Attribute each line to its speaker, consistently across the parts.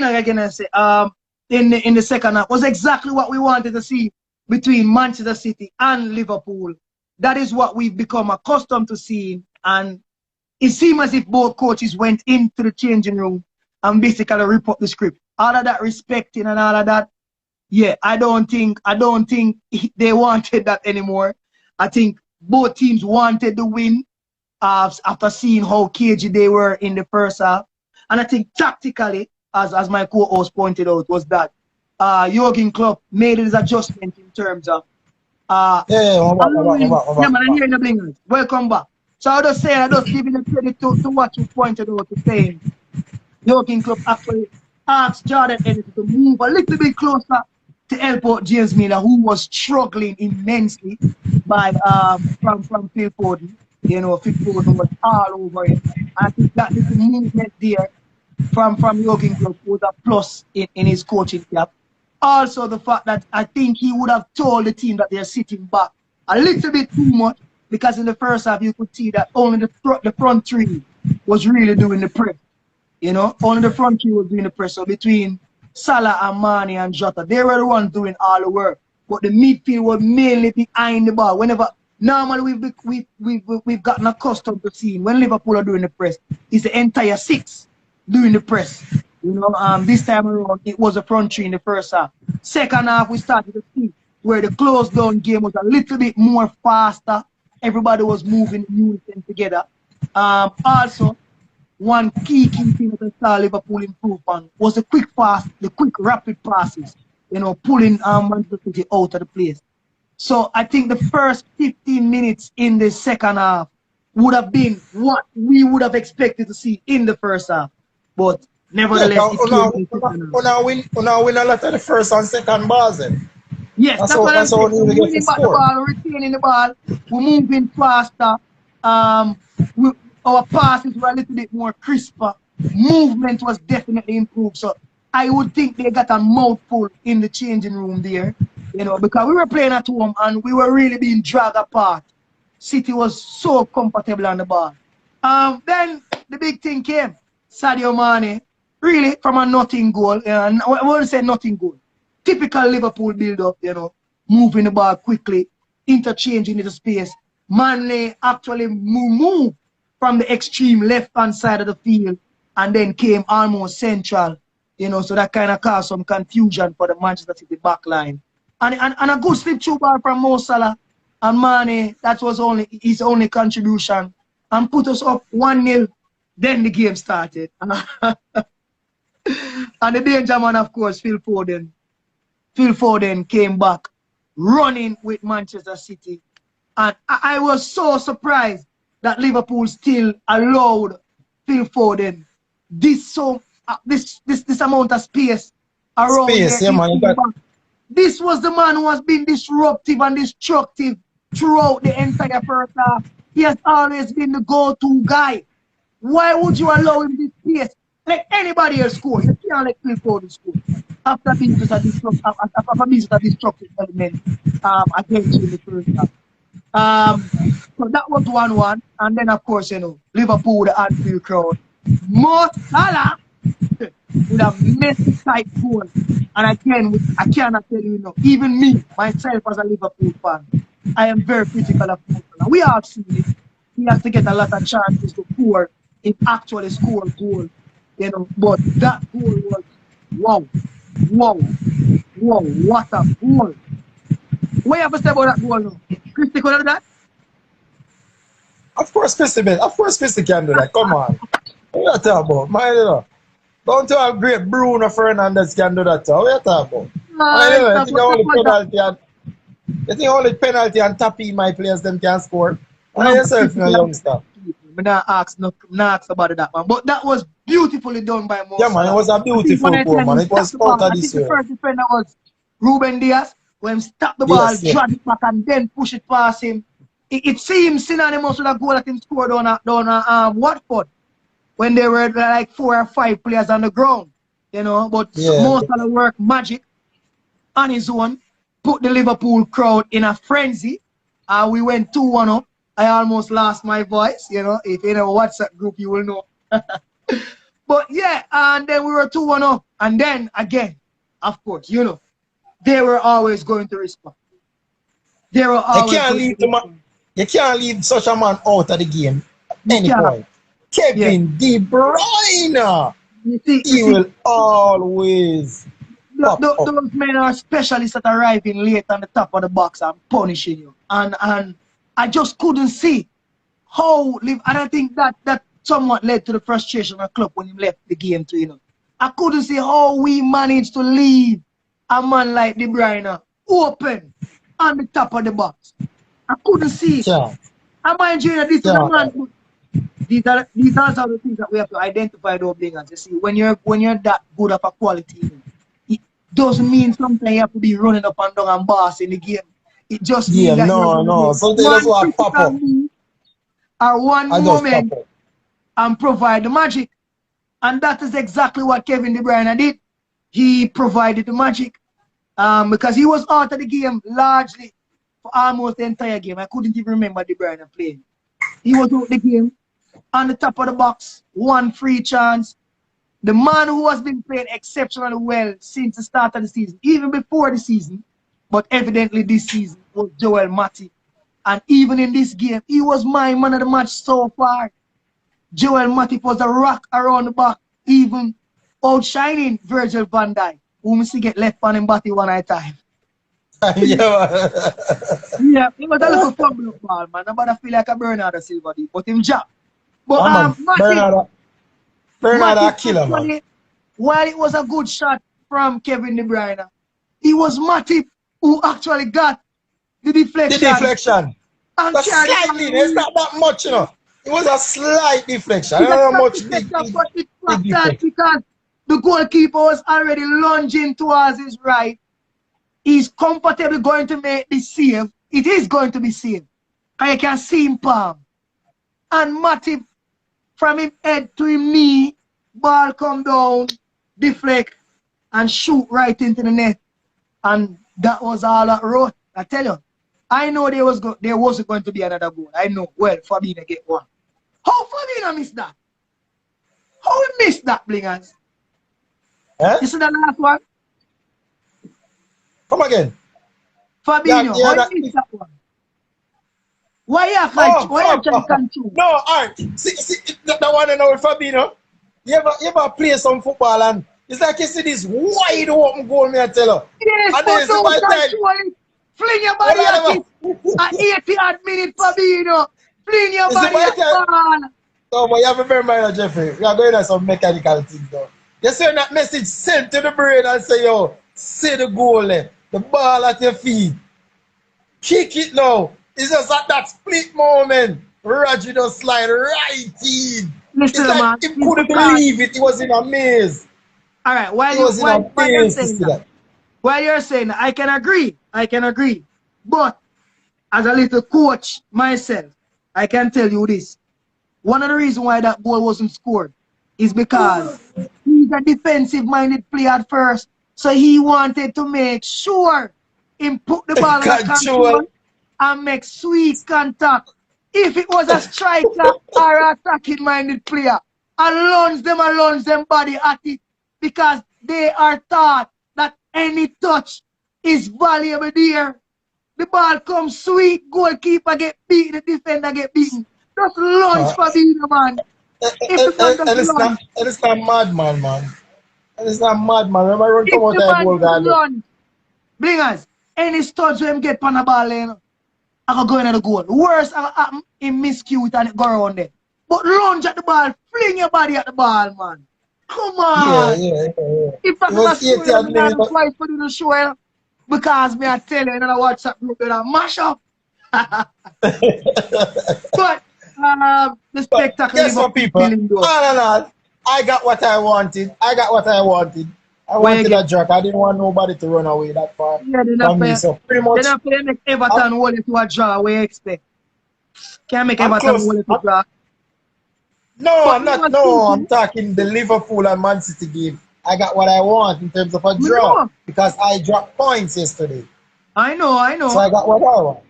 Speaker 1: thing again I say, in the second half was exactly what we wanted to see between Manchester City and Liverpool. That is what we've become accustomed to seeing, and it seemed as if both coaches went into the changing room and basically rip up the script. All of that respecting and all of that, yeah, I don't think they wanted that anymore. I think both teams wanted the win after seeing how cagey they were in the first half. And I think tactically, as my co-host pointed out, was that Jurgen Klopp made his adjustment in terms of man, I'm here in the blingers. Welcome back. So I just say, I just giving the credit to what you pointed out to saying Jurgen Klopp actually asked Jordan Henderson to move a little bit closer to help out James Miller, who was struggling immensely by from Phil Foden. You know, Phil Foden was all over it. I think that little movement there from Jurgen Klopp was a plus in his coaching cap. Also, the fact that I think he would have told the team that they're sitting back a little bit too much, because in the first half you could see that only the front three was really doing the press. You know, only the front three was doing the press. So between Salah and Mane and Jota, they were the ones doing all the work. But the midfield was mainly behind the ball. Whenever normally we've gotten accustomed to seeing when Liverpool are doing the press, it's the entire six doing the press. You know, this time around it was a front three in the first half. Second half we started to see where the closed down game was a little bit more faster. Everybody was moving in unison together. Also, one key thing that I saw Liverpool improve on was the quick rapid passes. You know, pulling Manchester City out of the place. So I think the first 15 minutes in the second half would have been what we would have expected to see in the first half. But nevertheless,
Speaker 2: win a lot of the first and second balls then.
Speaker 1: Yes, that's what I'm saying. We're winning back the ball, retaining the ball, we're moving faster. Our passes were a little bit more crisper. Movement was definitely improved. So I would think they got a mouthful in the changing room there, you know, because we were playing at home and we were really being dragged apart. City was so comfortable on the ball. Then the big thing came. Sadio Mane, really from a nothing goal. I won't say nothing goal. Typical Liverpool build-up, you know, moving the ball quickly, interchanging into space. Mane actually moved from the extreme left-hand side of the field and then came almost central, you know, so that kind of caused some confusion for the Manchester City back line. And a good slip-through ball from Mo Salah and Mane, that was only his only contribution, and put us up 1-0. Then the game started. And the danger man, of course, Phil Foden. Phil Foden came back running with Manchester City. And I was so surprised that Liverpool still allowed Phil Foden this amount of space around This was the man who has been disruptive and destructive throughout the entire first half. He has always been the go-to guy. Why would you allow him this space? Let anybody else score. You can't let Phil Foden score. After being just a destructive element against you in the first half. So that was 1-1. And then, of course, you know, Liverpool, the Anfield crowd. Mo Salah with a messy tight goal. And again, I cannot tell you, even me, myself as a Liverpool fan, I am very critical of Mo Salah. We have seen it. He has to get a lot of chances before he actually score a goal. You know, but that goal was wow. Wow, what a goal. What you have to say about that goal now? Christy could do that?
Speaker 2: Of course Christy can do that. Come on. What are you talking about? Man, you know. Don't tell a great Bruno Fernandes can do that. What are you talking about? You think only penalty and tapping my players them can score? And yourself, you youngster.
Speaker 1: I'm not ask about that, man. But that was beautifully done by Mo.
Speaker 2: Yeah, man, it was a beautiful goal, man. It was out of this year.
Speaker 1: The first defender was Ruben Diaz. When he stopped the ball, dragged it back, and then push it past him. It seems synonymous with a goal that he scored on Watford when there were like 4 or 5 players on the ground, you know. But most of the work magic on his own put the Liverpool crowd in a frenzy. We went 2-1 up. I almost lost my voice, you know. If in a WhatsApp group, you will know. But yeah, and then we were 2-1 up. And then again, of course, you know, they were always going to respond. They were
Speaker 2: You
Speaker 1: always
Speaker 2: can't
Speaker 1: going to
Speaker 2: leave the man.
Speaker 1: respond.
Speaker 2: You can't leave such a man out of the game at
Speaker 1: You
Speaker 2: any
Speaker 1: can't.
Speaker 2: point.
Speaker 1: Yeah.
Speaker 2: Kevin De Bruyne,
Speaker 1: You
Speaker 2: he
Speaker 1: see,
Speaker 2: will always pop up.
Speaker 1: those men are specialists at arriving late on the top of the box and punishing you. And I just couldn't see how live. And I think that somewhat led to the frustration of the club when he left the game too, you know. I couldn't see how we managed to leave a man like De Bruyne open on the top of the box. I couldn't see it.
Speaker 2: Yeah.
Speaker 1: And mind you, this is a man. These are some of the things that we have to identify though, and you see, when you're that good of a quality, it doesn't mean sometimes you have to be running up and down and boss in the game. It just means that
Speaker 2: no. Something that's what pop up.
Speaker 1: Or one moment
Speaker 2: Pop up.
Speaker 1: and provide the magic. And that is exactly what Kevin De Bruyne did. He provided the magic. Because he was out of the game largely for almost the entire game. I couldn't even remember De Bruyne playing. He was out the game on the top of the box, one free chance. The man who has been playing exceptionally well since the start of the season, even before the season, but evidently this season, was Joel Matip. And even in this game, he was my man of the match so far. Joel Matip was a rock around the back, even outshining Virgil van Dijk, who must get left on him body one at a time.
Speaker 2: Yeah.
Speaker 1: Yeah, it was a little fumble ball, man. Nobody feel like a Bernardo Silva did, but him jab. But
Speaker 2: Bernardo
Speaker 1: Matip
Speaker 2: killer, man.
Speaker 1: While it was a good shot from Kevin De Bruyne, it was Matip who actually got the deflection.
Speaker 2: The deflection.
Speaker 1: And
Speaker 2: slightly, it's not that much, you know. It was a slight deflection. I don't know how much big
Speaker 1: that because the goalkeeper was already lunging towards his right. He's comfortably going to make the save. It is going to be saved. And you can see him palm. And Matip, from his head to his knee, ball come down, deflect, and shoot right into the net. And that was all that wrote. I tell you, I know there wasn't going to be another goal. I know. Well, Fabinho get one. How Fabinho missed that? How he missed that, Blingers?
Speaker 2: Eh?
Speaker 1: You see the last one?
Speaker 2: Come again.
Speaker 1: Fabinho, how he missed that one? Why you can't
Speaker 2: No, alright. See that one and now with Fabinho. You ever play some football and it's like you see this wide open goal, me I tell you.
Speaker 1: Yes,
Speaker 2: and
Speaker 1: but don't control it. Fling your body at it. At 80-odd minutes, Fabinho. Fling your body at the ball.
Speaker 2: No, but you have to remember, Jeffrey, we are going to some mechanical things though. You send that message sent to the brain and say, yo, see the goal there. The ball at your feet. Kick it now. It's just at that split moment. Roger just slide right in.
Speaker 1: Listen,
Speaker 2: it's like
Speaker 1: man,
Speaker 2: he couldn't believe it. He was in a maze.
Speaker 1: All right, while you're saying that, I can agree. But as a little coach myself, I can tell you this. One of the reasons why that goal wasn't scored is because he's a defensive-minded player at first. So he wanted to make sure he put the ball in control and make sweet contact. If it was a striker or an attacking-minded player, and lunge them body at it because they are taught that any touch is valuable there. The ball comes sweet, goalkeeper get beaten, the defender get beaten. Just lunge for being a man.
Speaker 2: And it's not madman, man. And it's not madman. Remember run come out that goal guard.
Speaker 1: Blingers, any studs when get on the ball, you know, I go into the goal. Worse, I happen in miscue and it go around there. But lunge at the ball, fling your body at the ball, man. Come on.
Speaker 2: Yeah.
Speaker 1: If that's not show, I'm not twice for the show. Because me I tell you in a WhatsApp group that I mash up. But the spectacle
Speaker 2: guess what, people? I got what I wanted. I wanted a jerk. I didn't want nobody to run away that far from me. So pretty much.
Speaker 1: Then I make Everton hold it to a draw. What you expect? Can't make Everton hold it to a draw.
Speaker 2: No, I'm talking the Liverpool and Man City game. I got what I want in terms of a draw because I dropped points yesterday.
Speaker 1: I know.
Speaker 2: So I got what I want.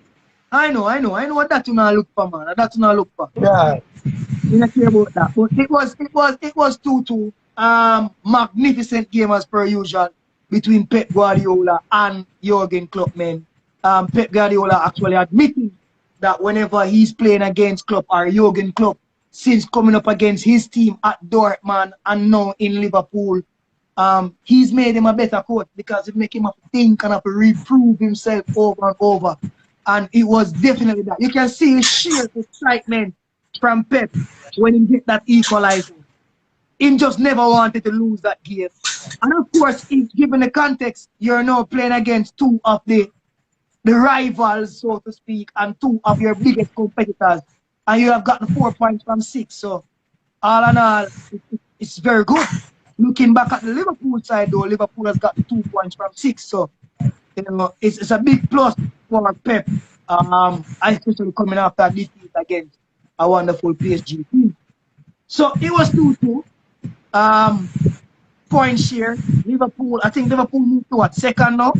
Speaker 1: I know what that you not look for, man. That you not look for.
Speaker 2: Yeah.
Speaker 1: We don't care about that. But it was 2-2. Magnificent game as per usual between Pep Guardiola and Jurgen Klopp, man. Pep Guardiola actually admitting that whenever he's playing against Klopp or Jurgen Klopp, since coming up against his team at Dortmund and now in Liverpool, he's made him a better coach because it make him have to think and have to reprove himself over and over. And it was definitely that. You can see his sheer excitement from Pep when he get that equalizer. He just never wanted to lose that game. And of course, given the context, you're now playing against two of the rivals, so to speak, and two of your biggest competitors. And you have gotten 4 points from 6. So all in all, it's very good. Looking back at the Liverpool side, though, Liverpool has gotten 2 points from 6. So you know, it's a big plus for Pep, especially coming after defeat against a wonderful PSG team. So it was 2-2. Point share. Liverpool, I think Liverpool moved to what, second now?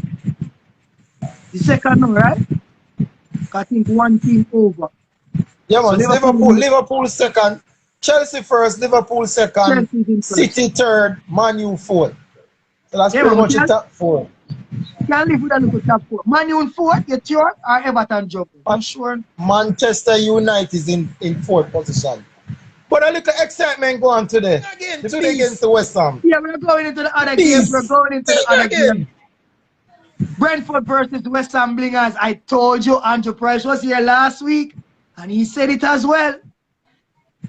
Speaker 1: The second now, right? I think one team over.
Speaker 2: Yeah, man.
Speaker 1: So
Speaker 2: Liverpool second. Chelsea first, Liverpool second. City third, Man U fourth. So that's pretty much the top 4.
Speaker 1: Can live with a little top 4. Man U in 4th, you sure? Or Everton jumping? I'm sure.
Speaker 2: Manchester United is in 4th position. But a little excitement going today. Today against the West Ham.
Speaker 1: Yeah, we're going into the other games. We're going into the other games. Brentford versus West Ham Blingers. I told you Andrew Price was here last week, and he said it as well.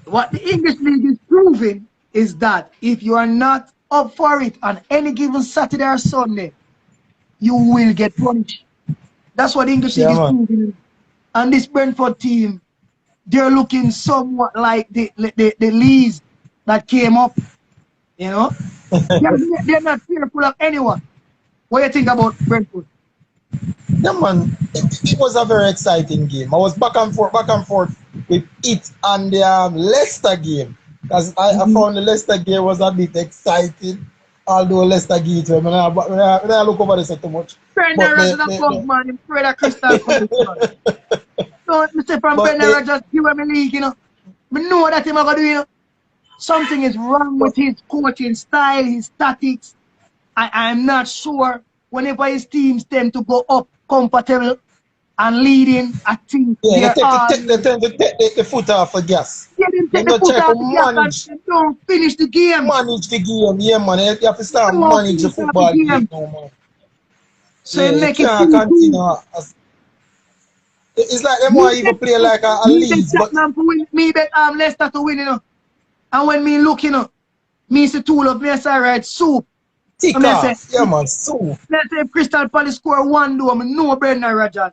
Speaker 1: What the English League is proving is that if you are not up for it on any given Saturday or Sunday, you will get punished. That's what the English League is proving. And this Brentford team, they're looking somewhat like the Leeds that came up, you know. They're not fearful of anyone. What do you think about Brentford?
Speaker 2: Yeah, man, it was a very exciting game. I was back and forth with it and the Leicester game. Because I found the Leicester game was a bit exciting. Although Leicester gave it to him. I look over this too much.
Speaker 1: Brendan Rodgers a punk man, him afraid of Crystal Palace. Don't say from Brendan Rodgers give him a league, you know. I know that him gonna do, you know. Something is wrong with his coaching style, his tactics. I'm not sure. Whenever his teams tend to go up comfortable and leading, I think
Speaker 2: they tend to take the foot off the gas.
Speaker 1: Yeah, they take the foot off the gas and don't finish the game.
Speaker 2: Manage the game, yeah, man. You have to start manage the football game now, man.
Speaker 1: So you make it
Speaker 2: continue. It's like them want even play like a Leeds.
Speaker 1: Me bet Leicester to win, you know. And when me look, you know, me see two of me I say right soup.
Speaker 2: Tick off. Yeah, man, soup.
Speaker 1: Let's say if Crystal Palace score 1 goal, I know Brendan Rodgers.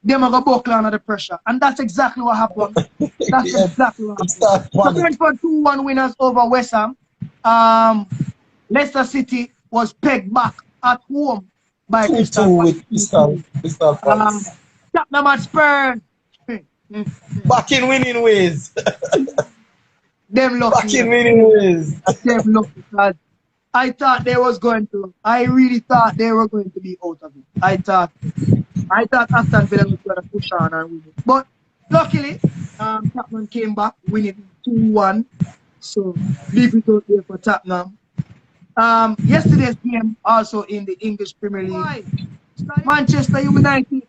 Speaker 1: Them are going to buckle under the pressure. And that's exactly what happened. That's exactly what happened. So Brentford 2-1 winners over West Ham. Leicester City was pegged back at home by Crystal Palace. Tottenham at Spurs.
Speaker 2: Back in winning ways.
Speaker 1: Them lucky.
Speaker 2: Back in winning ways.
Speaker 1: Them lucky. I thought they was going to. I really thought they were going to be out of it. I thought Aston Villa was going to push on and win it. But luckily, Tottenham came back, winning 2-1. So leave it out there for Tottenham. Yesterday's game also in the English Premier League. Manchester United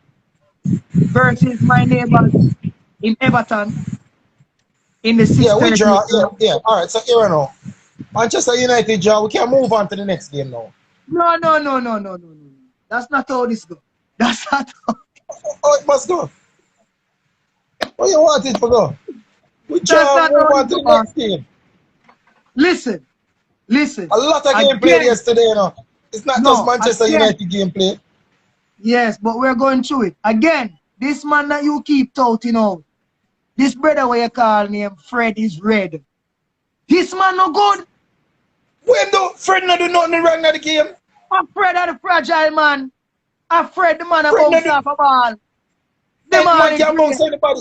Speaker 1: versus my neighbors in Everton in the 6th.
Speaker 2: Yeah, we draw. Yeah. All right. So here we know. Manchester United draw. We can move on to the next game now.
Speaker 1: No. That's not how this goes. That's not how.
Speaker 2: Oh, it must go. What you want it to go? We draw. Move on to the next game.
Speaker 1: Listen.
Speaker 2: A lot of game played yesterday, you know. It's not just Manchester United game play.
Speaker 1: Yes, but we're going through it. Again, this man that you keep touting out, this brother where you call name Fred is red. This man no good.
Speaker 2: When do Fred not do nothing wrong in the game?
Speaker 1: I'm Fred are the fragile man. I'm Fred the man that bounce off a ball.
Speaker 2: Anybody can bounce anybody.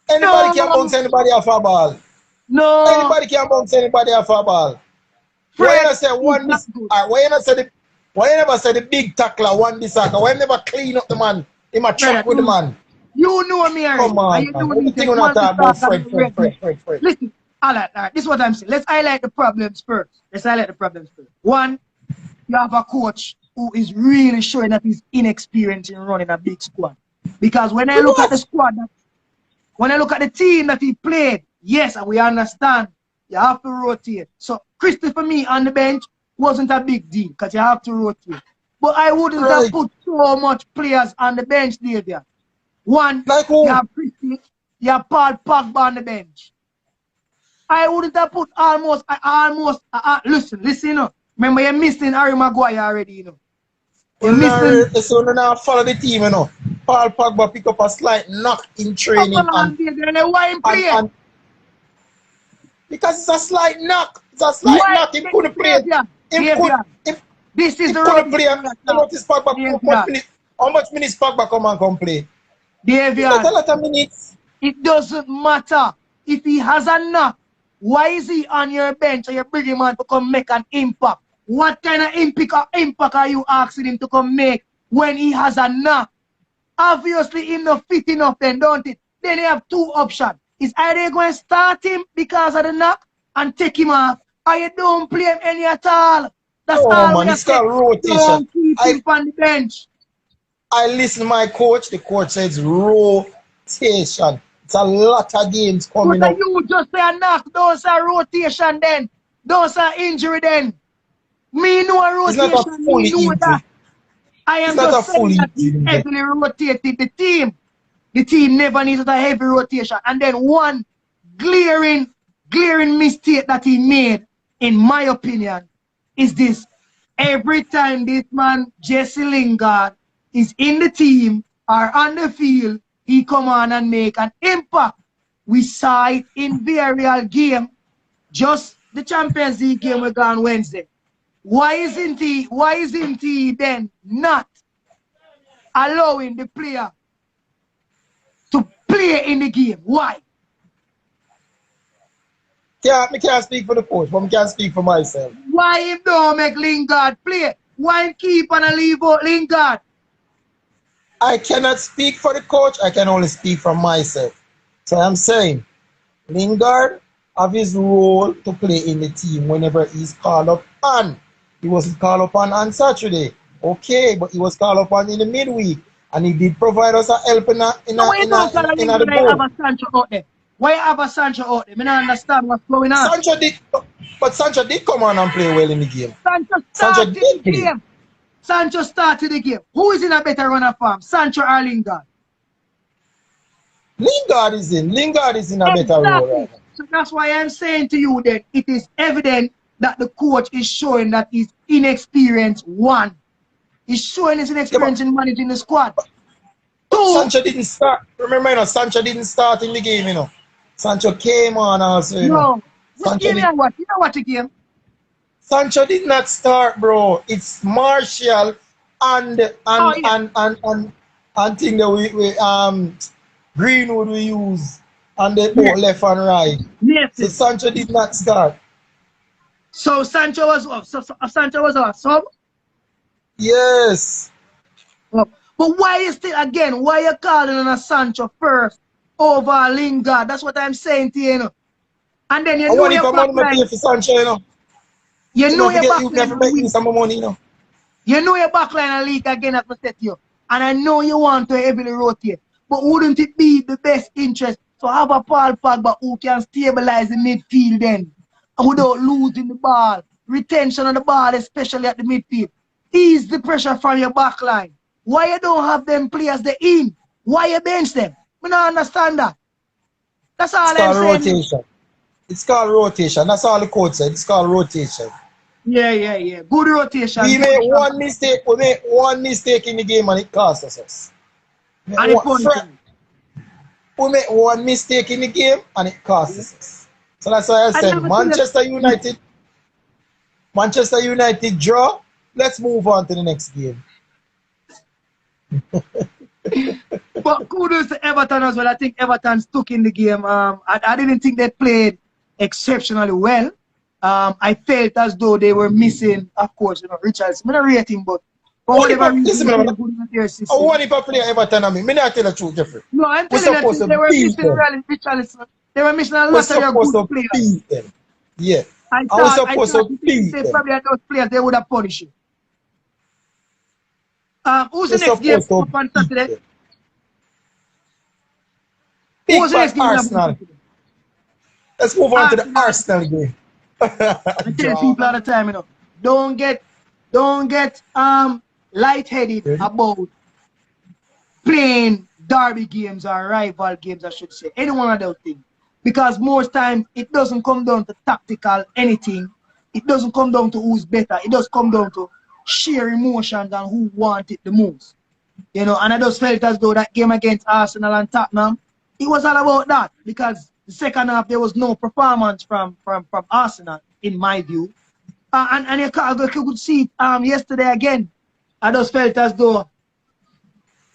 Speaker 2: Anybody can bounce anybody off a ball.
Speaker 1: No.
Speaker 2: Anybody can bounce anybody off a ball. Why you never say the big tackler won the soccer? Why you never clean up the man? He might track with the man.
Speaker 1: You know me already.
Speaker 2: Come on,
Speaker 1: And you
Speaker 2: man.
Speaker 1: don't
Speaker 2: What you
Speaker 1: need to
Speaker 2: think when I
Speaker 1: want to
Speaker 2: talk about
Speaker 1: talk and
Speaker 2: Fred?
Speaker 1: listen, all right. This is what I'm saying. Let's highlight the problems first. One, you have a coach who is really showing that he's inexperienced in running a big squad. Because when I look at the
Speaker 2: What?
Speaker 1: squad, when I look at the team that he played, yes, and we understand you have to rotate. So Christopher me on the bench wasn't a big deal because you have to rotate. But I wouldn't have
Speaker 2: Right.
Speaker 1: put so much players on the bench, David. One,
Speaker 2: Like
Speaker 1: you
Speaker 2: who?
Speaker 1: have Christy, you have Paul Pogba on the bench. I wouldn't have put listen, you know. Remember, you're missing Harry Maguire already, you know. You're missing.
Speaker 2: So now follow the team, you know. Paul Pogba pick up a slight knock in
Speaker 1: Come
Speaker 2: training
Speaker 1: on, David, and why him play?
Speaker 2: and because it's a slight knock. It's a slight
Speaker 1: Why?
Speaker 2: knock. He couldn't play.
Speaker 1: This is
Speaker 2: he
Speaker 1: the
Speaker 2: couldn't play.
Speaker 1: rubbish.
Speaker 2: You notice Pogba how much minutes Pogba come play?
Speaker 1: David,
Speaker 2: Not a lot of minutes.
Speaker 1: it doesn't matter if he has a knock. Why is he on your bench and you bring him on to come make an impact? What kind of impact are you asking him to come make when he has a knock? Obviously, him not fit enough then, don't it? Then you have two options. Is either you going to start him because of the knock and take him off, or you don't play him any at all. That's all
Speaker 2: Man,
Speaker 1: we
Speaker 2: it's
Speaker 1: say.
Speaker 2: called rotation.
Speaker 1: Don't keep him on the bench.
Speaker 2: I listen to my coach. The coach says rotation. It's a lot of games coming
Speaker 1: But
Speaker 2: up.
Speaker 1: you just say a knock, don't say rotation then. Don't say injury then. Me know a rotation.
Speaker 2: It's not a fully injury.
Speaker 1: That. I am just saying that he heavily rotated the team. The team never needed a heavy rotation. And then one glaring mistake that he made, in my opinion, is this. Every time this man, Jesse Lingard, is in the team or on the field, he come on and make an impact. We saw it in Villarreal game, just the Champions League game we got on Wednesday. Why isn't he then not allowing the player to play in the game? Why?
Speaker 2: Yeah, I can't speak for the coach, but I can speak for myself.
Speaker 1: Why him don't make Lingard play? Why him keep and leave out Lingard?
Speaker 2: I cannot speak for the coach, I can only speak for myself. So I'm saying, Lingard have his role to play in the team whenever he's called up on. He wasn't called upon on Saturday. Okay, but he was called upon in the midweek. And he did provide us a help in the goal.
Speaker 1: Why have a Sancho out there? I don't understand what's going on.
Speaker 2: Sancho did come on and play well in the game.
Speaker 1: Sancho did the game. Sancho started the game. Who is in a better runner form, Sancho or Lingard?
Speaker 2: Lingard is in a better role right now.
Speaker 1: So that's why I'm saying to you that it is evident that the coach is showing that he's inexperienced. One, he's showing his inexperience in managing the squad. Two,
Speaker 2: Sancho didn't start. Remember, you know, Sancho didn't start in the game, you know. Sancho came on also, you know.
Speaker 1: What game you watch? You know what the game?
Speaker 2: Sancho did not start, bro. It's Martial and thing that Greenwood we use and they both left and right.
Speaker 1: Yes.
Speaker 2: So Sancho did not start.
Speaker 1: So Sancho was off. Sancho was off. So
Speaker 2: yes.
Speaker 1: But why you still again? Why you calling on a Sancho first over Lingard? That's what I'm saying to you, you know. And then you know your backline.
Speaker 2: For Sancho, you know.
Speaker 1: You know your backline.
Speaker 2: You never make me some money, you know.
Speaker 1: You know your backline and league again as I said to you. And I know you want to heavily rotate. But wouldn't it be the best interest to have a Paul Pogba who can stabilize the midfield then? And without losing the ball. Retention of the ball, especially at the midfield. Ease the pressure from your backline. Why you don't have them players the in? Why you bench them? We don't understand that. That's all I'm saying.
Speaker 2: Rotation. It's called rotation. That's all the coach said. It's called rotation.
Speaker 1: Yeah. Good rotation.
Speaker 2: We made one mistake. We made one mistake in the game and it cost us. We made one mistake in the game and it cost us. So that's why I said Manchester United draw. Let's move on to the next game.
Speaker 1: But kudos to Everton as well. I think Everton stuck in the game. I didn't think they played exceptionally well. I felt as though they were missing, of course, you know, Richards. I'm not rating, but For whatever
Speaker 2: Listen,
Speaker 1: reason,
Speaker 2: man,
Speaker 1: they're good in their
Speaker 2: I
Speaker 1: system.
Speaker 2: want if I play Everton on me. Me not tell the truth, Jeffrey.
Speaker 1: No, I'm
Speaker 2: We're
Speaker 1: telling
Speaker 2: supposed
Speaker 1: you,
Speaker 2: to
Speaker 1: they were
Speaker 2: beat
Speaker 1: missing
Speaker 2: them.
Speaker 1: Richarlison. They were missing a
Speaker 2: We're
Speaker 1: lot of their
Speaker 2: supposed
Speaker 1: good
Speaker 2: to
Speaker 1: players.
Speaker 2: beat them. Yeah.
Speaker 1: I
Speaker 2: I was
Speaker 1: thought
Speaker 2: supposed to
Speaker 1: if
Speaker 2: beat
Speaker 1: they
Speaker 2: them.
Speaker 1: probably had those players, they would have punished you. Who's the
Speaker 2: We're
Speaker 1: next game
Speaker 2: supposed to
Speaker 1: up on
Speaker 2: beat
Speaker 1: Saturday?
Speaker 2: them.
Speaker 1: Who's
Speaker 2: Big
Speaker 1: the next
Speaker 2: bad
Speaker 1: game up on
Speaker 2: Arsenal.
Speaker 1: Saturday?
Speaker 2: Let's move on to the
Speaker 1: Arsenal.
Speaker 2: Arsenal game.
Speaker 1: I tell people all the time, you know, don't get lightheaded about playing derby games or rival games, I should say. Any one of those things. Because most times it doesn't come down to tactical anything. It doesn't come down to who's better. It does come down to sheer emotions and who want it the most. You know, and I just felt as though that game against Arsenal and Tottenham, it was all about that. Because the second half there was no performance from Arsenal, in my view. And you could see it yesterday again. I just felt as though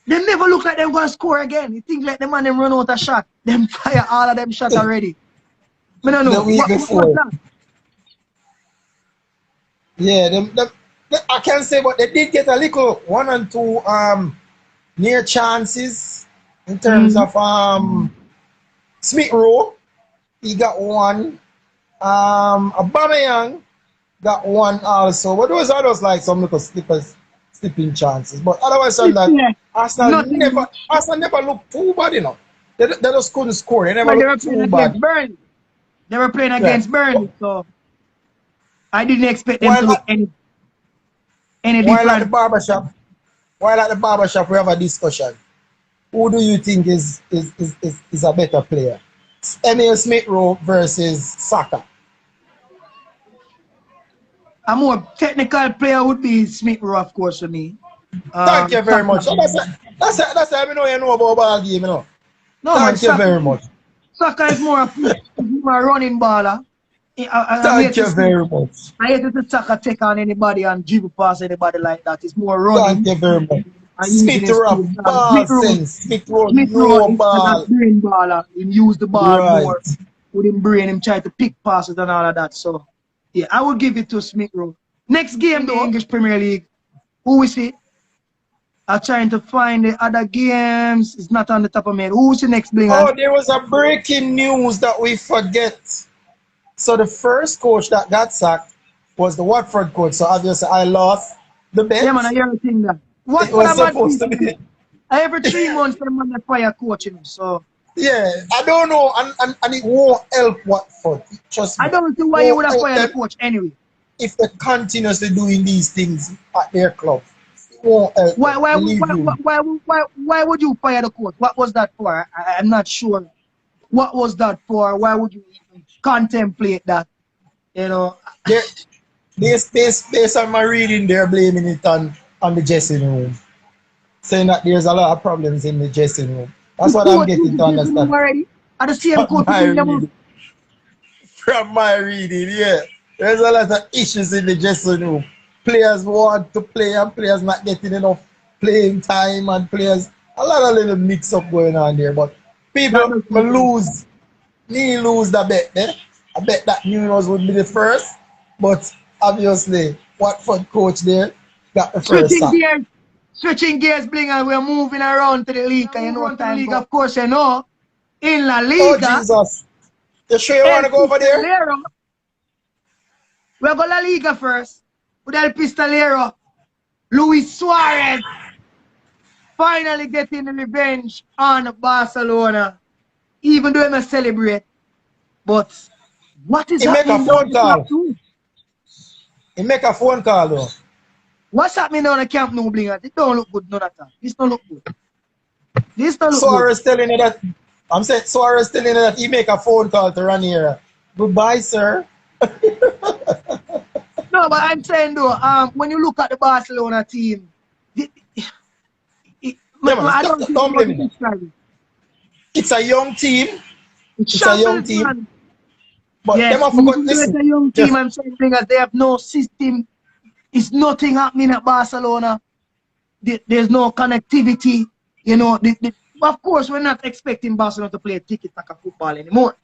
Speaker 1: they never look like they're gonna score again. You think like the man them run out a shot. Them fire all of them shot already. I don't know.
Speaker 2: The week before.
Speaker 1: What's that?
Speaker 2: Yeah, I can't say, but they did get a little 1 and 2 near chances in terms of Smith Rowe. He got one. Aubameyang got one also. But those are just like some little slipping chances. But otherwise than that, Arsenal never looked too bad, you know. They just couldn't score. They never looked too bad.
Speaker 1: Burnley. They were playing against Burnley, so I didn't expect them to look any different.
Speaker 2: While at the barbershop, we have a discussion. Who do you think is a better player? Emil Smith Rowe versus Saka.
Speaker 1: A more technical player would be Smith Rowe, of course, for me.
Speaker 2: Thank you very much. That's how I know you know about ball game, you know.
Speaker 1: No,
Speaker 2: Thank you very much.
Speaker 1: Saka is more a running baller.
Speaker 2: Thank you very much.
Speaker 1: I hate to Saka take on anybody and dribble past anybody like that. It's more running.
Speaker 2: Thank you very much. Smith Rowe, ball sense. Smith Rowe, no ball.
Speaker 1: Is a brain baller. He use the ball
Speaker 2: Right.
Speaker 1: more with him brain. Him try to pick passes and all of that. So, yeah, I would give it to Smith Rowe. Next game, the English Premier League. Who we see? I'm trying to find the other games. It's not on the top of my head. Who's the next blinger?
Speaker 2: Oh, there was a breaking news that we forget. So the first coach that got sacked was the Watford coach. So obviously I lost the bet.
Speaker 1: Yeah, man, I hear a thing that. What
Speaker 2: it was supposed to be.
Speaker 1: Every 3 months, them man fire coaching. So
Speaker 2: yeah, I don't know, and it won't help Watford. Trust me.
Speaker 1: I don't see why you would have fired the coach anyway.
Speaker 2: If they're continuously doing these things at their club, it won't help.
Speaker 1: Why would you fire the coach? What was that for? I'm not sure. What was that for? Why would you even contemplate that? You know.
Speaker 2: Based on my reading, they're blaming it on the dressing room, saying that there's a lot of problems in the dressing room. That's what I'm getting to understand.
Speaker 1: Already? Are the same coach
Speaker 2: from my reading, yeah. There's a lot of issues in the dressing room. Players want to play and players not getting enough playing time and players, a lot of little mix up going on there. But people lose the bet there. I bet that Nunes would be the first, but obviously Watford coach there got the first sack.
Speaker 1: Switching gears, bling, and we're moving around to the league. You know, the league, of course, you know. In La Liga.
Speaker 2: Oh, Jesus. You sure you want to go over there?
Speaker 1: We'll go La Liga first. With El Pistolero. Luis Suarez finally getting the revenge on Barcelona. Even though he may celebrate. But what is happening?
Speaker 2: He make a phone call though.
Speaker 1: What's happening on the Camp Nou, Blinger? It don't look good, none at all. This don't look good. This don't look
Speaker 2: Suarez
Speaker 1: good.
Speaker 2: telling you that. I'm saying Suarez telling you that he make a phone call to Ranieri. Goodbye, sir.
Speaker 1: No, but I'm saying though, when you look at the Barcelona team, I don't think
Speaker 2: it's a young team. It's a young team.
Speaker 1: Man.
Speaker 2: But
Speaker 1: yes,
Speaker 2: them have forgot this.
Speaker 1: It's a young team. I'm saying because they have no system. It's nothing happening at Barcelona. There's no connectivity. You know, of course, we're not expecting Barcelona to play tiki-taka football anymore.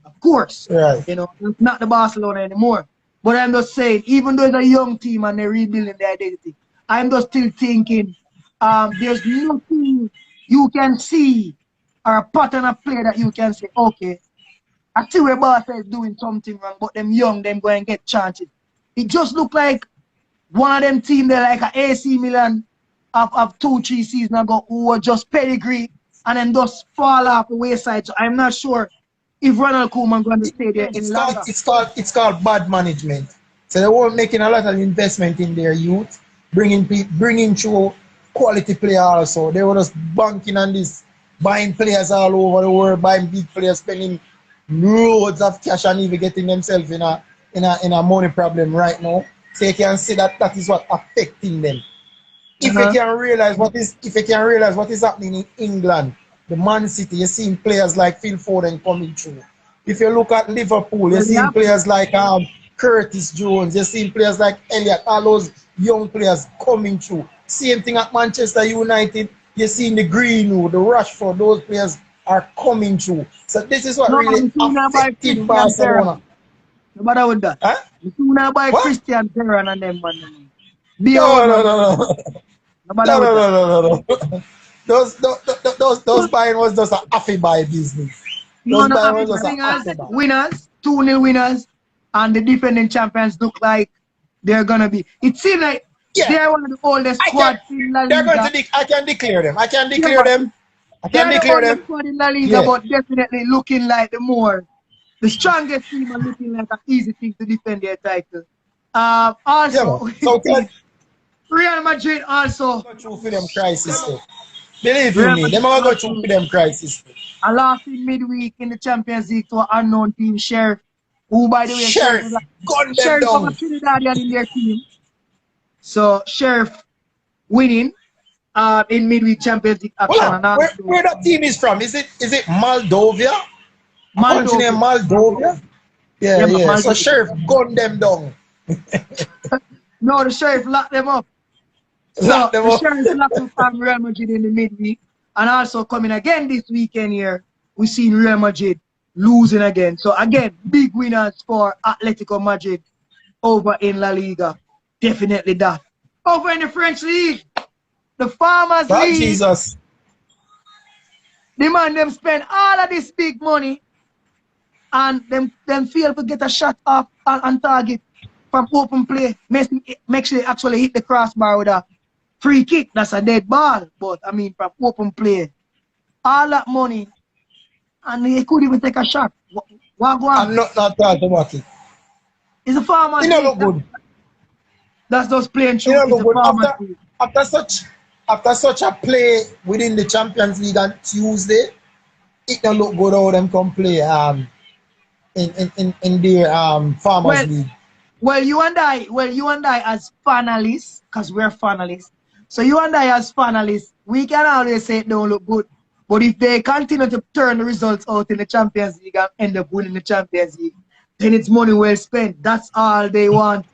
Speaker 1: Of course.
Speaker 2: Right.
Speaker 1: You know, it's not the Barcelona anymore. But I'm just saying, even though it's a young team and they're rebuilding their identity, I'm just still thinking there's nothing you can see or a pattern of play that you can say, okay, I see where Barca is doing something wrong, but them young, them go and get chances. It just look like one of them team there, like a AC Milan of 2-3 seasons ago, who were just pedigree and then just fall off the wayside. So I'm not sure if Ronald Koeman going to stay there in longer.
Speaker 2: It's called bad management. So they weren't making a lot of investment in their youth, bringing through quality players also. They were just banking on this, buying players all over the world, buying big players, spending loads of cash and even getting themselves in a money problem right now. So you can see that is what affecting them. If you can realize what is happening in England, the Man City, you're seeing players like Phil Foden coming through. If you look at Liverpool, you're seeing players like Curtis Jones, you're seeing players like Elliott, all those young players coming through. Same thing at Manchester United, you're seeing the Greenwood, the Rashford, those players are coming through. So this is what really affecting Barcelona.
Speaker 1: No matter with that.
Speaker 2: Huh?
Speaker 1: You now buy Christian Terran and them man.
Speaker 2: No. Those buying was just a affy buy business.
Speaker 1: Winners, 2-0 winners, and the defending champions look like they're gonna be. It seems like they're one of the oldest squads in La Liga.
Speaker 2: I can declare them. I can declare them.
Speaker 1: Squad in La Liga, but definitely looking like the strongest team and looking like an easy thing to defend their title. Also, Real Madrid also
Speaker 2: go through for them crisis. Believe you me, them all go through for them crisis.
Speaker 1: I lost in midweek in the Champions League to an unknown team, Sheriff, who by the way,
Speaker 2: Sheriff
Speaker 1: from Trinidadian in their team. So Sheriff winning in midweek Champions League action.
Speaker 2: Where that team is from? Is it Moldova? Moldova? Yeah. So Sheriff gunned them down.
Speaker 1: No, the Sheriff locked them up. The Sheriff locked up from Real Madrid in the midweek. And also coming again this weekend here, we've seen Real Madrid losing again. So again, big winners for Atletico Madrid over in La Liga. Definitely that. Over in the French League, the Farmers League.
Speaker 2: Jesus.
Speaker 1: The man them spend all of this big money and them fail to get a shot off on target from open play. Make sure they actually hit the crossbar with a free kick. That's a dead ball. But I mean from open play. All that money and they couldn't even take a shot. What go on?
Speaker 2: I'm not talking about it.
Speaker 1: It's a Farmers
Speaker 2: League. It don't look good.
Speaker 1: That's just playing through. It's a Farmers League.
Speaker 2: After such a play within the Champions League on Tuesday, it don't look good how them come play in their Farmers League.
Speaker 1: Well, you and I as finalists, because we're finalists. So you and I as finalists, we can always say it don't look good. But if they continue to turn the results out in the Champions League and end up winning the Champions League, then it's money well spent. That's all they want.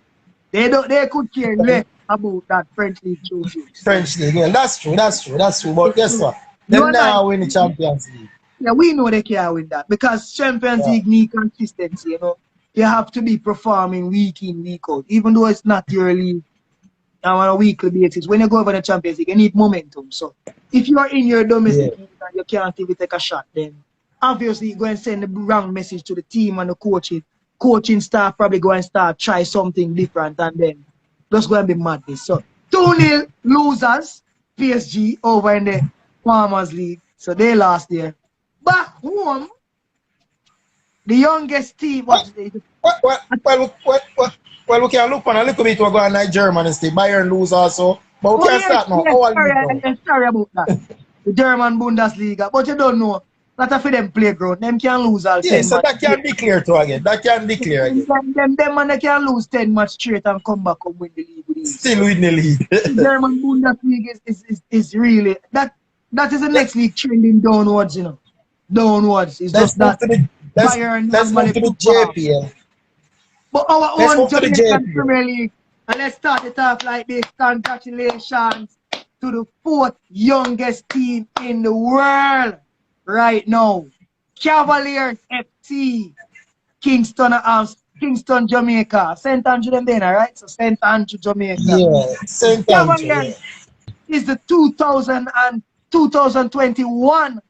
Speaker 1: They could care less about that French League trophy.
Speaker 2: French League, yeah, that's true. But guess what? Them now win the Champions League.
Speaker 1: Yeah, we know they can't win that because Champions League need consistency, you know. You have to be performing week in, week out. Even though it's not your league on a weekly basis. When you go over the Champions League, you need momentum. So if you are in your domestic league and you can't even take a shot, then obviously you're going to send the wrong message to the team and the coaching staff probably go and try something different and then just go and be madness. So 2-0 losers, PSG over in the Farmers League. So they lost there. Back home, the youngest team.
Speaker 2: Well, we can look on a little bit. We're going to Germany and stay. Bayern lose also. But we can start now.
Speaker 1: Sorry about that. The German Bundesliga. But you don't know. That of them playground. Them can lose all 10
Speaker 2: so that can declare too again. That can declare again.
Speaker 1: Them man, they can lose 10 match straight and come back and win the league.
Speaker 2: Still win the league.
Speaker 1: The German Bundesliga is really that is the next league trending downwards, you know. Downwards. It's just that Bayern.
Speaker 2: Let's move to the JPL.
Speaker 1: But our own Jamaican Premier League. And let's start it off like this. Congratulations to the 4th youngest team in the world right now. Cavaliers FC. Kingston Kingston, Jamaica. St. Andrew them there, right? So St. Andrew, Jamaica.
Speaker 2: Yeah, St. Andrew, yeah.
Speaker 1: Cavaliers is the 2000 and 2021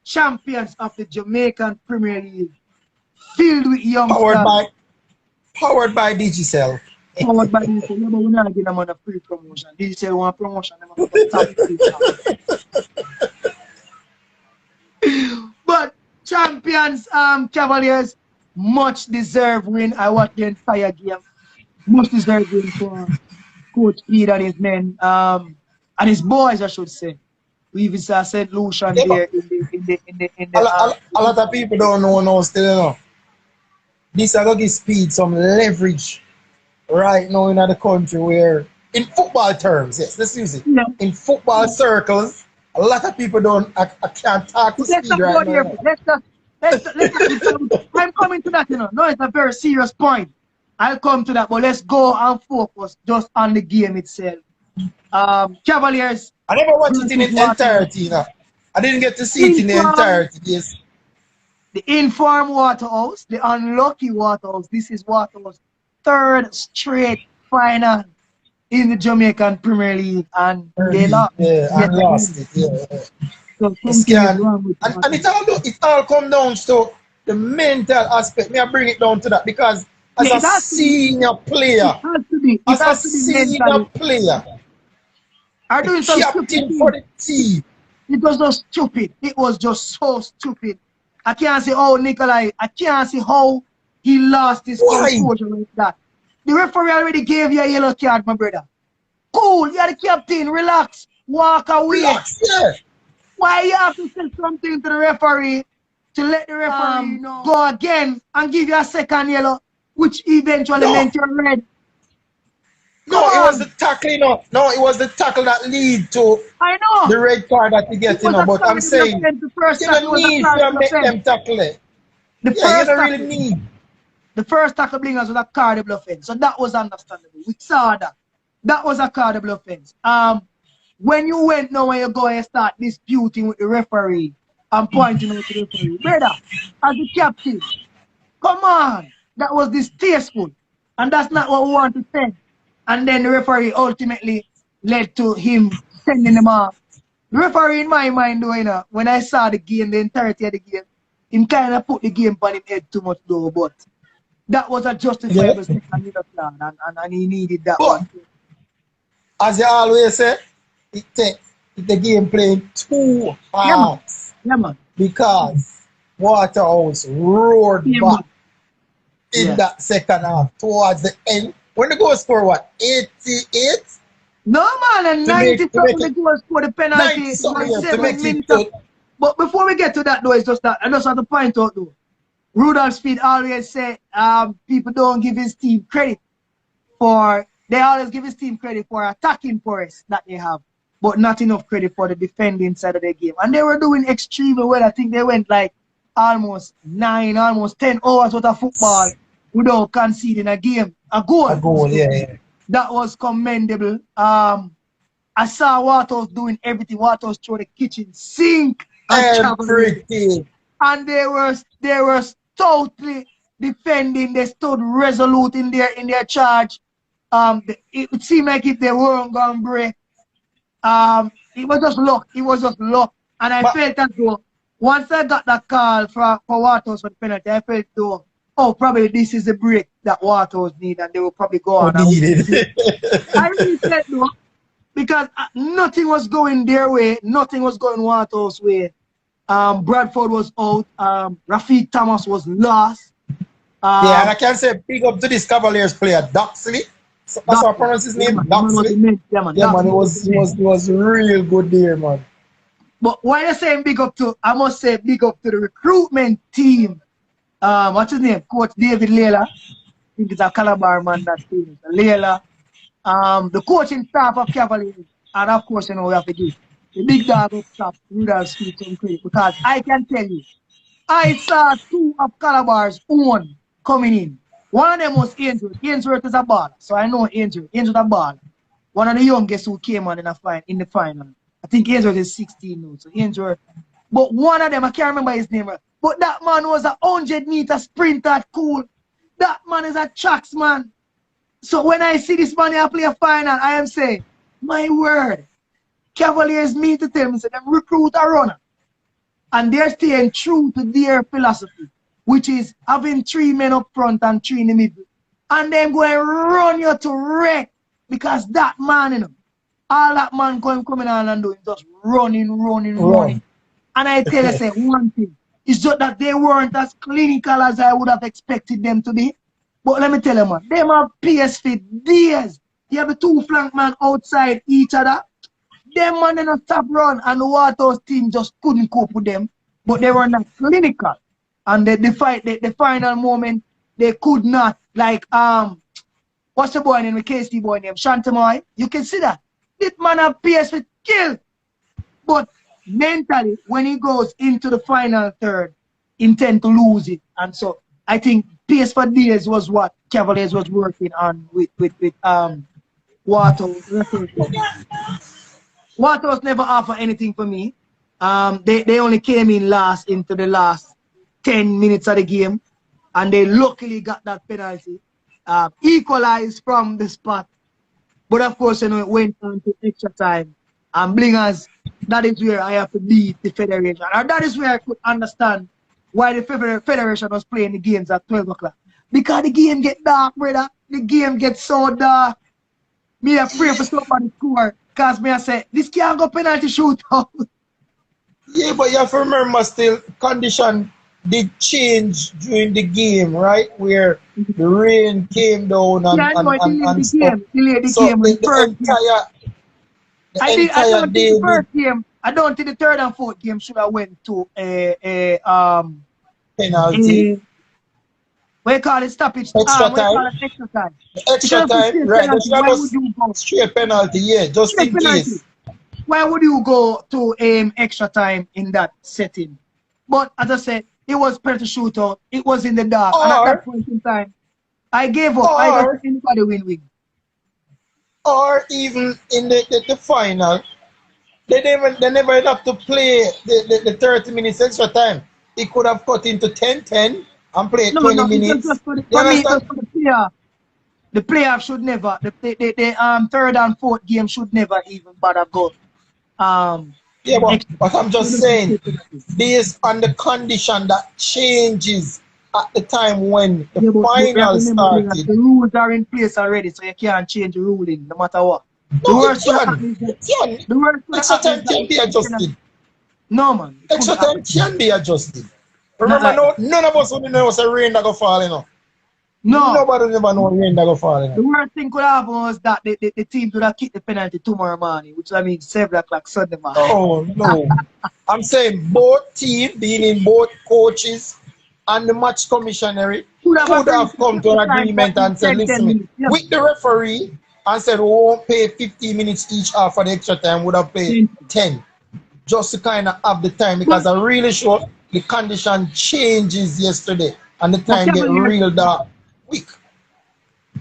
Speaker 1: champions of the Jamaican Premier League. Filled with youngsters.
Speaker 2: Powered by Digicel.
Speaker 1: Powered by Digicel. Yeah, but we're not giving them on a free promotion. Digicel want promotion. They want to stop it. But champions, Cavaliers, much deserved win. I watched the entire game. Much deserved win for Coach Speed and his men, and his boys, I should say. We even saw St. Lucian there
Speaker 2: a lot of people don't know now still, you know. This is going to give Speed some leverage right now in the country where, in football terms, yes, let's use it. Yeah. In football circles, a lot of people I can't talk to Speed right now.
Speaker 1: I'm coming to that, you know. No, it's a very serious point. I'll come to that, but let's go and focus just on the game itself. Cavaliers.
Speaker 2: I never watched it in its entirety, you know. I didn't get to see it in the entirety, yes.
Speaker 1: The informed Waterhouse, the unlucky Waterhouse. This is Waterhouse's third straight final in the Jamaican Premier League, and they lost.
Speaker 2: Yeah, and lost it. Yeah.
Speaker 1: So
Speaker 2: and it all comes down to the mental aspect. May I bring it down to that because as a senior player, as a senior player, captain for the team.
Speaker 1: It was just stupid. It was just so stupid. I can't see how Nikolai, I can't see how he lost his composure like that. The referee already gave you a yellow card, my brother. Cool, you're the captain, relax, walk away.
Speaker 2: Relax, yeah.
Speaker 1: Why you have to say something to the referee to let the referee go again and give you a second yellow, which eventually meant you're red?
Speaker 2: No, it was the tackle, you know. No, it was the tackle that lead to the red card that you get, you know. But I'm saying, you don't need to make them tackle it. You don't really need.
Speaker 1: The first tackle bling was a cardable offense. So that was understandable. We saw that. That was a cardable offense. When you went now, when you go and start disputing with the referee and pointing out to the referee, brother, as the captain, come on. That was distasteful. And that's not what we want to say. And then the referee ultimately led to him sending them off. The referee, in my mind, though, you know, when I saw the game, the entirety of the game, him kind of put the game on his head too much, though. But that was a justifiable second plan, and he needed that one.
Speaker 2: As you always say, it takes the game playing too hard.
Speaker 1: Yeah, man.
Speaker 2: Because Waterhouse roared back in that second half towards the end. When the goal score, what, 88?
Speaker 1: No, man, and 90 the goal score, the penalty, 7 minutes. But before we get to that, though, it's just that, I just have to point out, though, Rudolph Speed always say people don't give his team credit for, they always give his team credit for attacking prowess that they have, but not enough credit for the defending side of the game. And they were doing extremely well. I think they went like almost 10 hours worth of football without conceding a game. A goal,
Speaker 2: yeah.
Speaker 1: That was commendable. I saw Waterhouse doing everything. Waterhouse through the kitchen sink and
Speaker 2: everything.
Speaker 1: And they were stoutly defending. They stood resolute in their charge. It seemed like if they weren't gonna break. It was just luck. It was just luck. And I felt as though once I got that call for Waterhouse for the penalty, I felt though, oh, probably this is the break that Waterhouse need, and they will probably go on. I really said no, because nothing was going their way, nothing was going Waterhouse's way. Bradford was out, Rafiq Thomas was lost.
Speaker 2: Yeah, and I can say big up to this Cavaliers player, Doxley. That's how I pronounce his name, Doxley. Yeah, man, it was real good there, man.
Speaker 1: But why you saying big up to, I must say big up to the recruitment team. What's his name? Coach David Layla. I think it's a Calabar man that's team. Layla. The coaching staff of Cavaliers. And of course, you know, we have to give the big dog up top, Rudolph Speed, some credit. Because I can tell you, I saw two of Calabar's own coming in. One of them was Angel. Ainsworth is a baller. So I know Angel. Angel is a baller. One of the youngest who came on in the final. I think Ainsworth is 16 now. So Ainsworth. But one of them, I can't remember his name. But that man was a 100-meter sprinter at cool. That man is a tracks man. So when I see this man here play a final, I am saying, my word, Cavaliers mean to tell me, so them recruit a runner. And they're staying true to their philosophy, which is having 3 men up front and 3 in the middle. And then go and run you to wreck. Because that man, you know, all that man coming on and doing just running. And I tell you, say one thing, it's just that they weren't as clinical as I would have expected them to be. But let me tell you, man, them have PS fit days. You have the 2 flank man outside each other. Them man, they not stop run, and the Waterhouse team just couldn't cope with them. But they were not clinical. And the final moment, they could not, like, what's the boy name, the KC boy name, Shantamoy? You can see that. This man have PS with kill. But mentally, when he goes into the final third, intend to lose it. And so I think PS for days was what Cavaliers was working on with Waterhouse. Waterhouse never offered anything for me. They only came in last into the last 10 minutes of the game, and they luckily got that penalty. Equalized from the spot. But of course, you know, it went on to extra time. And Blingers, that is where I have to beat the Federation. And that is where I could understand why the Federation was playing the games at 12 o'clock. Because the game get dark, brother. The game gets so dark. Me I pray for somebody to score. Because me I say, this can't go penalty shootout.
Speaker 2: Yeah, but you have to remember still, condition did change during the game, right? Where the rain came down and stuff.
Speaker 1: I don't think the third and fourth game should have went to a
Speaker 2: penalty.
Speaker 1: What you call it? Stoppage.
Speaker 2: Extra time.
Speaker 1: Extra time.
Speaker 2: Extra time, right? They should have go straight penalty, yeah, just in case.
Speaker 1: Why would you go to extra time in that setting? But as I said, it was penalty shootout. It was in the dark. And at that point in time, I gave up. I got anybody win.
Speaker 2: Or even in the final, they never have to play the 30 minutes extra time. It could have cut into 10-10 and play 20 minutes.
Speaker 1: Just for the player. The player should never, the third and fourth game should never even bother go.
Speaker 2: Yeah, but I'm just saying, based on the condition that changes at the time when the final started.
Speaker 1: The rules are in place already, so you can't change the ruling no matter what.
Speaker 2: No, extra time can be adjusted.
Speaker 1: No, man.
Speaker 2: Extra time can be adjusted. Remember, none of us would know a rain that go fall, you know.
Speaker 1: No.
Speaker 2: Nobody never know rain that go fall, you know.
Speaker 1: The worst thing could happen was that the team would have kicked the penalty tomorrow morning, which I mean 7 o'clock Sunday morning.
Speaker 2: Oh, no. I'm saying both teams, being in both coaches and the match commissioner, could have come to an agreement and said, listen, with the referee, and said, we won't pay 15 minutes each half for the extra time, would have paid 10. Just to kind of have the time, because I'm really sure the condition changes yesterday and the time get real dark quick.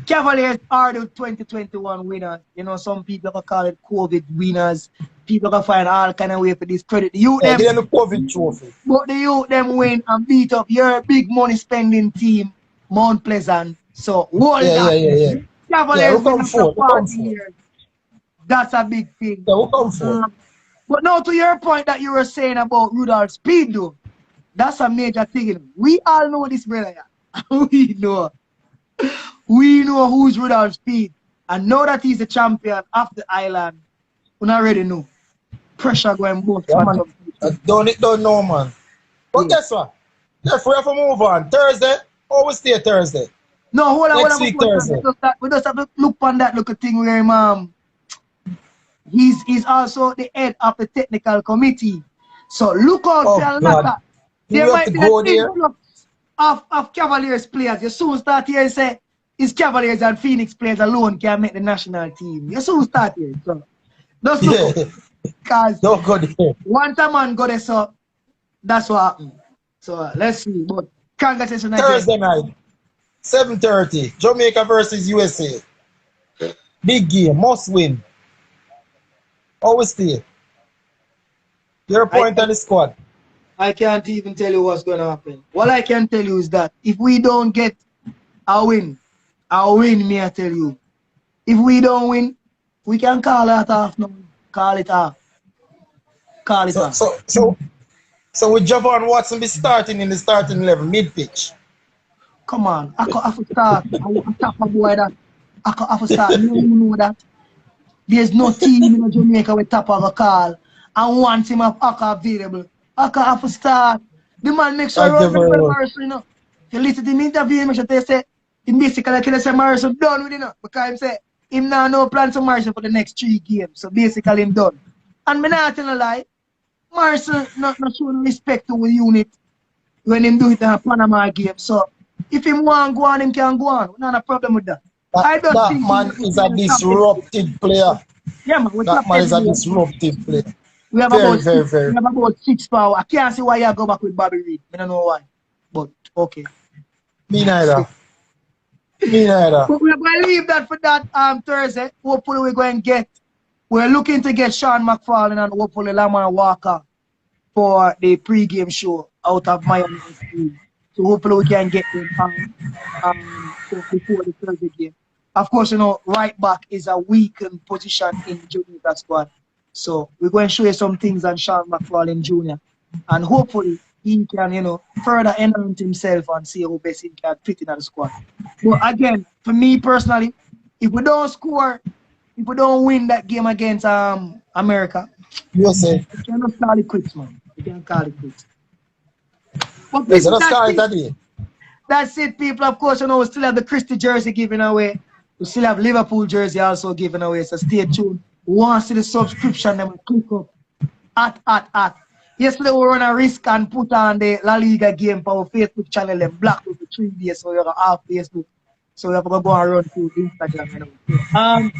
Speaker 1: Cavaliers are the 2021 winners. You know, some people can call it COVID winners. People can find all kind of way for this credit. The youth them,
Speaker 2: the COVID trophy.
Speaker 1: But the youth them win and beat up your big money spending team, Mount Pleasant. So hold that. Cavaliers win for 40 years. That's a big thing.
Speaker 2: Yeah, we'll come for.
Speaker 1: But now to your point that you were saying about Rudolph Speed, though, that's a major thing. We all know this, brother. We know. We know who's Rudolph Speed. And now that he's the champion of the island, we already know. Pressure going both.
Speaker 2: Yeah, don't know, man. But guess what? If we have to move on. Thursday, we stay Thursday.
Speaker 1: No, hold on.
Speaker 2: Next week, Thursday.
Speaker 1: We just have to look on that little thing where he's also the head of the technical committee. So look out for a lot of. There might be a team of Cavaliers players. You soon start here and say it's Cavaliers and Phoenix players alone can make the national team. You soon start here. So just look because
Speaker 2: don't go there.
Speaker 1: One time man go there, so that's what happened. So let's see. But congratulations.
Speaker 2: Thursday night, 7:30, Jamaica versus USA. Big game, must win. Always stay. Your point on the squad.
Speaker 1: I can't even tell you what's going to happen. What I can tell you is that if we don't get I win. I win, me I tell you. If we don't win, we can call it off now. Call it off. Call it
Speaker 2: So,
Speaker 1: off.
Speaker 2: so, so, so with Javon Watson be starting in the starting level, mid pitch.
Speaker 1: Come on. I could have to start. I want to tap my boy that. I could have to start. You know that. There's no team in Jamaica with top of a call and one team of Aka available. Aka have to start. The man makes sure
Speaker 2: Thank you
Speaker 1: around the
Speaker 2: very much.
Speaker 1: Morrison, you know. You listen to him interview, make sure they say, him basically can say Morrison done with it, you know. Because him say, him now no plans for Morrison for the next 3 games. So basically him done. And me not tell a lie, Morrison not showing respect to the unit when him do it in a Panama game. So if him want to go on, him can go on. Not a problem with that. I don't
Speaker 2: That
Speaker 1: think
Speaker 2: man is a disruptive player.
Speaker 1: yeah, man, we
Speaker 2: That
Speaker 1: top
Speaker 2: man is a
Speaker 1: everywhere.
Speaker 2: disruptive player.
Speaker 1: We have
Speaker 2: Very,
Speaker 1: about
Speaker 2: very,
Speaker 1: six,
Speaker 2: very.
Speaker 1: we have about 6 power. I can't see why you go back with Bobby Reed. I don't know why. But okay.
Speaker 2: Me neither. Me neither.
Speaker 1: But we're going to leave that for that Thursday. Hopefully we're looking to get Sean McFarlane and hopefully Lamar Walker for the pre-game show out of Miami. So hopefully we can get them before the Thursday game. Of course, you know, right back is a weakened position in Jamaica squad. So we're going to show you some things on Sean McFarlane Jr. And hopefully he can, you know, further enhance himself and see how best he can fit in the squad. But again, for me personally, if we don't score, if we don't win that game against America,
Speaker 2: You say.
Speaker 1: we cannot call it quits, man. We can call it quits. But
Speaker 2: Listen,
Speaker 1: people,
Speaker 2: let's call it a day.
Speaker 1: that's it, people. Of course, you know, we still have the Christie jersey given away. We still have Liverpool jersey also given away. So stay tuned. Want to see the subscription, then click up at. Yesterday we run a risk and put on the La Liga game for our Facebook channel and block it for 3 days. So we have half Facebook. So we have to go and run through Instagram. You know.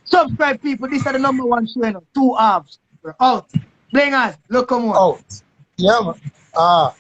Speaker 1: Subscribe, people. This is the #1 show. You know. 2 halves. We're out. Blingers, look, come on.
Speaker 2: Out. Yeah, man.